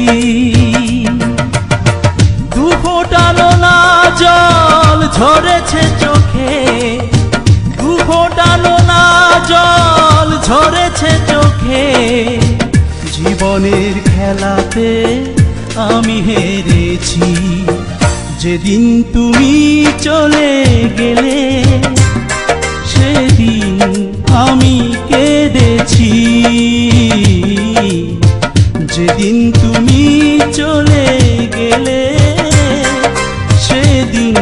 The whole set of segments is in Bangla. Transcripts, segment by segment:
কেঁদেছি। দু ফোঁটা নোনা জল ঝরেছে চোখে, দু ফোঁটা নোনা জল ঝরেছে চোখে। জীবনের খেলাতে আমি হেরেছি, যেদিন তুমি চলে গেলে সেদিন আমি কেঁদেছি। যেদিন তুমি চলে গেলে সেদিন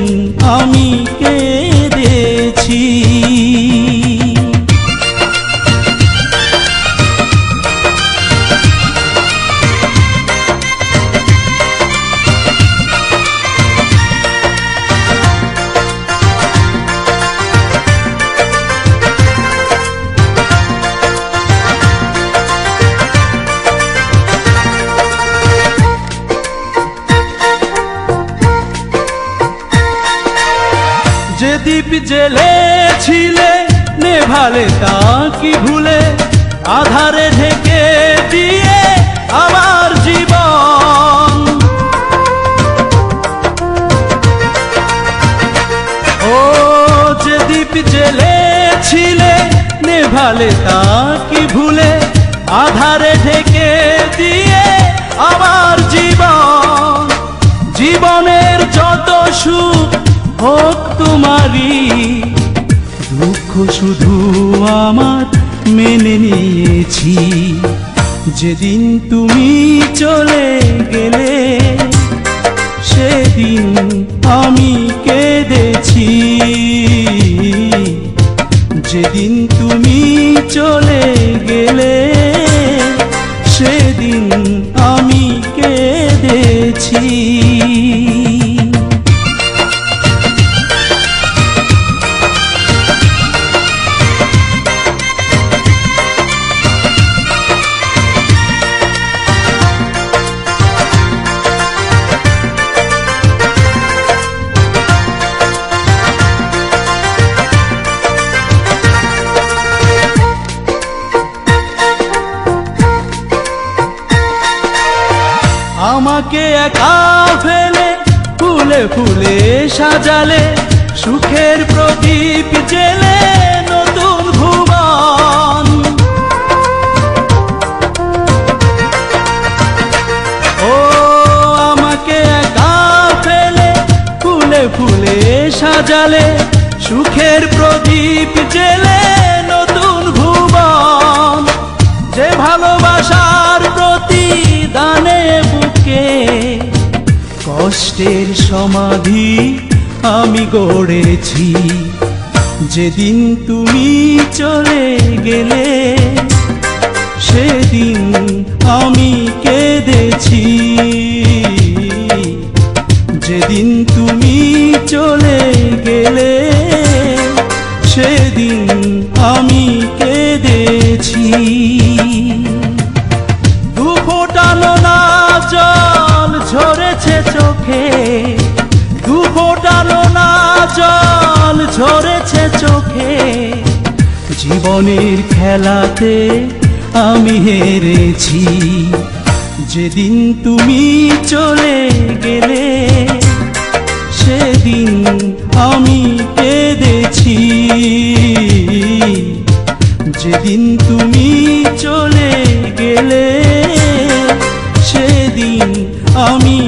আমি কেঁদেছি। যে দীপ জ্বেলেছিলে নেভালে তা কি ভুলে, আধারে ঢেকে দিয়ে আমার জীবন। ও যে দীপ জ্বেলেছিলে নেভালে তা কি ভুলে, আধারে ঢেকে দিয়ে আমার জীবন। জীবনের যত সুখ হোক তোমারই, দুঃখ শুধু আমার মেনে নিয়েছি। যেদিন তুমি চলে গেলে সেদিন আমি কেঁদেছি। যেদিন তুমি চলে গেলে সেদিন আমি কেঁদেছি। আমাকে একা ফেলে ফুলে ফুলে সাজালে, সুখের প্রদীপ জেলে নতুন ভুবন। ও আমাকে একা ফেলে ফুলে ফুলে সাজালে, সুখের প্রদীপ জেলে নতুন ভুবন। যে ভালোবাসার প্রতিদানে বুকে কষ্টের সমাধি আমি গড়েছি। যেদিন তুমি চলে গেলে সেদিন আমি কেঁদেছি। যেদিন তুমি চলে গেলে সেদিন আমি কেঁদেছি। দু ফোঁটা নোনা জল ঝরেছে চোখে, দু ফোঁটা নোনা জল ঝরেছে চোখে। জীবনের খেলাতে আমি হেরেছি। যেদিন তুমি চলে গেলে সেদিন আমি কেঁদেছি। যেদিন তুমি চলে গেলে সেদিন আমি